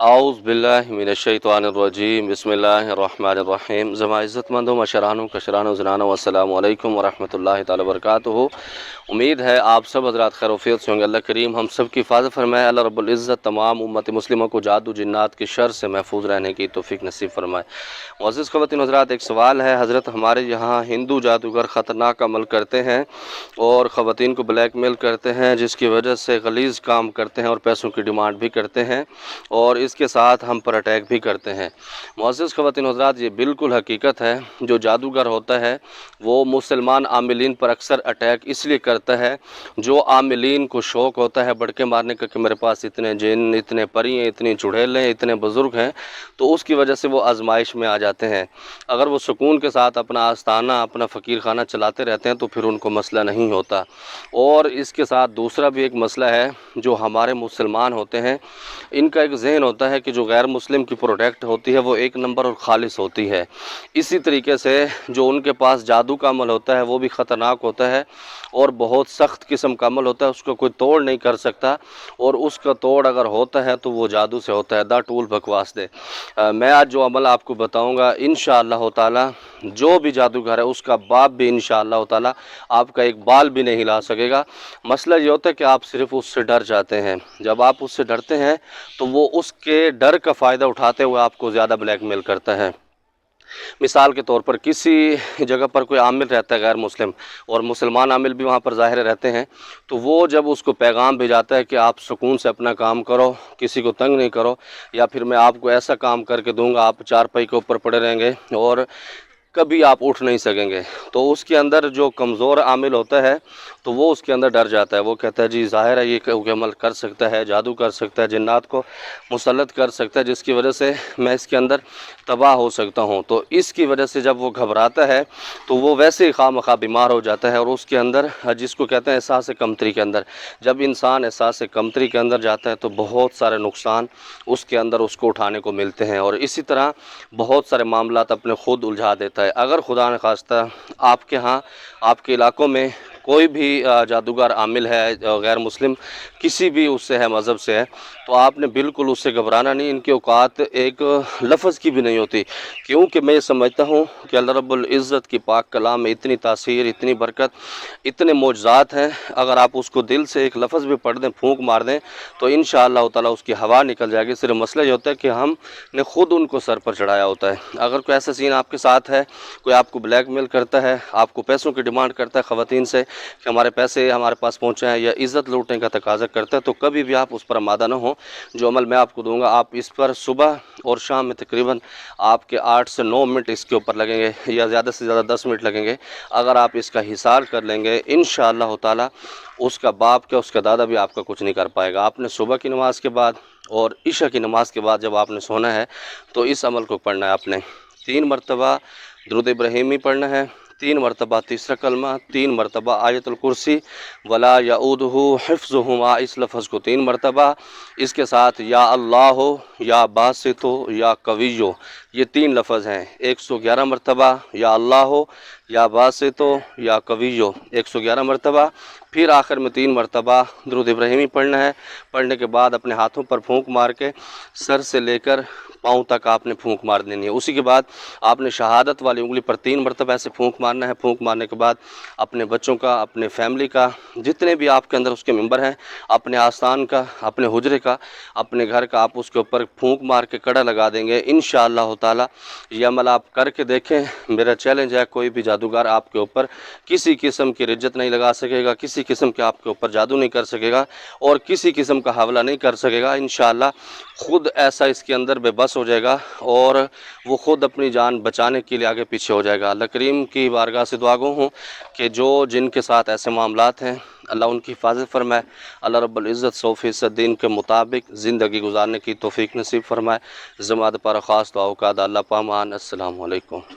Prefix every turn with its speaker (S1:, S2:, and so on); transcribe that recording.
S1: اعوذ باللہ من الشیطان الرجیم بسم اللہ الرحمن الرحیم زما عزت مندوں مشرانوں کشرانوں زنانوں السلام علیکم ورحمۃ اللہ تعالی وبرکاتہ۔ امید ہے آپ سب حضرات خیر و عافیت سے ہوں گے۔ اللہ کریم ہم سب کی حفاظت فرمائے۔ اللہ رب العزت تمام امت مسلمہ کو جادو جنات کے شر سے محفوظ رہنے کی توفیق نصیب فرمائے۔ معزز خواتین حضرات، ایک سوال ہے، حضرت ہمارے یہاں ہندو جادوگر خطرناک عمل کرتے ہیں اور خواتین کو بلیک میل کرتے ہیں، جس کی وجہ سے غلیظ کام کرتے ہیں اور پیسوں کی ڈیمانڈ بھی کرتے ہیں اور اس کے ساتھ ہم پر اٹیک بھی کرتے ہیں۔ معزز خواتین حضرات، یہ بالکل حقیقت ہے۔ جو جادوگر ہوتا ہے وہ مسلمان عاملین پر اکثر اٹیک اس لیے کرتا ہے، جو عاملین کو شوق ہوتا ہے بڑکے مارنے کا کہ میرے پاس اتنے جن، اتنے پری ہیں، اتنی چڑیل ہیں، اتنے بزرگ ہیں، تو اس کی وجہ سے وہ آزمائش میں آ جاتے ہیں۔ اگر وہ سکون کے ساتھ اپنا آستانہ، اپنا فقیر خانہ چلاتے رہتے ہیں تو پھر ان کو مسئلہ نہیں ہوتا۔ اور اس کے ساتھ دوسرا بھی ایک مسئلہ ہے، جو ہمارے مسلمان ہوتے ہیں ان کا ایک ذہن ہوتا ہے کہ جو غیر مسلم کی پروڈکٹ ہوتی ہے وہ ایک نمبر اور خالص ہوتی ہے۔ اسی طریقے سے جو ان کے پاس جادو کا عمل ہوتا ہے وہ بھی خطرناک ہوتا ہے اور بہت سخت قسم کا عمل ہوتا ہے، اس کو کوئی توڑ نہیں کر سکتا، اور اس کا توڑ اگر ہوتا ہے تو وہ جادو سے ہوتا ہے۔ دا ٹول بکواس دے۔ میں آج جو عمل آپ کو بتاؤں گا انشاءاللہ تعالی، جو بھی جادوگر ہے اس کا باپ بھی انشاءاللہ تعالی آپ کا ایک بال بھی نہیں ہلا سکے گا۔ مسئلہ یہ ہوتا ہے کہ آپ صرف اس سے ڈر جاتے ہیں۔ جب آپ اس سے ڈرتے ہیں تو وہ اس کے ڈر کا فائدہ اٹھاتے ہوئے آپ کو زیادہ بلیک میل کرتا ہے۔ مثال کے طور پر کسی جگہ پر کوئی عامل رہتا ہے غیر مسلم، اور مسلمان عامل بھی وہاں پر ظاہر رہتے ہیں، تو وہ جب اس کو پیغام بھیجاتا ہے کہ آپ سکون سے اپنا کام کرو، کسی کو تنگ نہیں کرو، یا پھر میں آپ کو ایسا کام کر کے دوں گا، آپ چارپائی کے اوپر پڑے رہیں گے اور کبھی آپ اٹھ نہیں سکیں گے، تو اس کے اندر جو کمزور عامل ہوتا ہے تو وہ اس کے اندر ڈر جاتا ہے۔ وہ کہتا ہے جی ظاہر ہے یہ کوئی عمل کر سکتا ہے، جادو کر سکتا ہے، جنات کو مسلط کر سکتا ہے، جس کی وجہ سے میں اس کے اندر تباہ ہو سکتا ہوں۔ تو اس کی وجہ سے جب وہ گھبراتا ہے تو وہ ویسے ہی خواہ مخواہ بیمار ہو جاتا ہے، اور اس کے اندر جس کو کہتے ہیں احساس کمتری کے اندر، جب انسان احساس کمتری کے اندر جاتا ہے تو بہت سارے نقصان اس کے اندر اس کو اٹھانے کو ملتے ہیں، اور اسی طرح بہت سارے معاملات اپنے خود الجھا دیتا ہے۔ اگر خدا نخواستہ آپ کے ہاں، آپ کے علاقوں میں کوئی بھی جادوگر عامل ہے غیر مسلم، کسی بھی اس سے ہے، مذہب سے ہے، تو آپ نے بالکل اس سے گھبرانا نہیں۔ ان کے اوقات ایک لفظ کی بھی نہیں ہوتی، کیونکہ میں یہ سمجھتا ہوں کہ اللہ رب العزت کی پاک کلام میں اتنی تاثیر، اتنی برکت، اتنے معجزات ہیں، اگر آپ اس کو دل سے ایک لفظ بھی پڑھ دیں، پھونک مار دیں، تو انشاءاللہ تعالیٰ اس کی ہوا نکل جائے گی۔ صرف مسئلہ یہ ہوتا ہے کہ ہم نے خود ان کو سر پر چڑھایا ہوتا ہے۔ اگر کوئی ایسا سین آپ کے ساتھ ہے، کوئی آپ کو بلیک میل کرتا ہے، آپ کو پیسوں کی ڈیمانڈ کرتا ہے خواتین سے کہ ہمارے پیسے ہمارے پاس پہنچائیں، یا عزت لوٹنے کا تقاضا کرتا ہے، تو کبھی بھی آپ اس پر آمادہ نہ ہوں۔ جو عمل میں آپ کو دوں گا، آپ اس پر صبح اور شام میں تقریباً آپ کے 8 سے 9 منٹ اس کے اوپر لگیں گے، یا زیادہ سے زیادہ 10 منٹ لگیں گے۔ اگر آپ اس کا حصار کر لیں گے انشاءاللہ تعالی، اس کا باپ کیا، اس کا دادا بھی آپ کا کچھ نہیں کر پائے گا۔ آپ نے صبح کی نماز کے بعد اور عشاء کی نماز کے بعد جب آپ نے سونا ہے تو اس عمل کو پڑھنا ہے۔ آپ نے 3 مرتبہ درود ابراہیمی پڑھنا ہے، 3 مرتبہ تیسرا کلمہ، 3 مرتبہ آیت الکرسی ولا یعودہ حفظہما، اس لفظ کو 3 مرتبہ، اس کے ساتھ یا اللہ، یا باسط، یا قوی، یہ 3 لفظ ہیں۔ 111 مرتبہ یا اللہ، یا باسط، یا قوی، 111 مرتبہ، پھر آخر میں 3 مرتبہ درود ابراہیمی پڑھنا ہے۔ پڑھنے کے بعد اپنے ہاتھوں پر پھونک مار کے سر سے لے کر پاؤں تک آپ نے پھونک مار دینی ہے۔ اسی کے بعد آپ نے شہادت والی انگلی پر 3 مرتبہ ایسے پھونک مارنا ہے۔ پھونک مارنے کے بعد اپنے بچوں کا، اپنے فیملی کا، جتنے بھی آپ کے اندر اس کے ممبر ہیں، اپنے آستان کا، اپنے حجرے کا، اپنے گھر کا، آپ اس کے اوپر پھونک مار کے کڑا لگا دیں گے انشاءاللہ تعالی۔ یہ عمل آپ کر کے دیکھیں، میرا چیلنج ہے، کوئی بھی جادوگر آپ کے اوپر کسی قسم کی رجت نہیں لگا سکے گا، کسی قسم کے آپ کے اوپر جادو نہیں کر سکے گا، اور کسی قسم کا حوالہ نہیں کر سکے گا۔ انشاءاللہ خود ایسا اس کے اندر بے بس ہو جائے گا، اور وہ خود اپنی جان بچانے کے لیے آگے پیچھے ہو جائے گا۔ اللہ کریم کی بارگاہ سے دعا گو ہوں کہ جو جن کے ساتھ ایسے معاملات ہیں اللہ ان کی حفاظت فرمائے، اللہ رب العزت 100% دین کے مطابق زندگی گزارنے کی توفیق نصیب فرمائے۔ زماد پر خاص دعاؤں کا اللہ پامان۔ السلام علیکم۔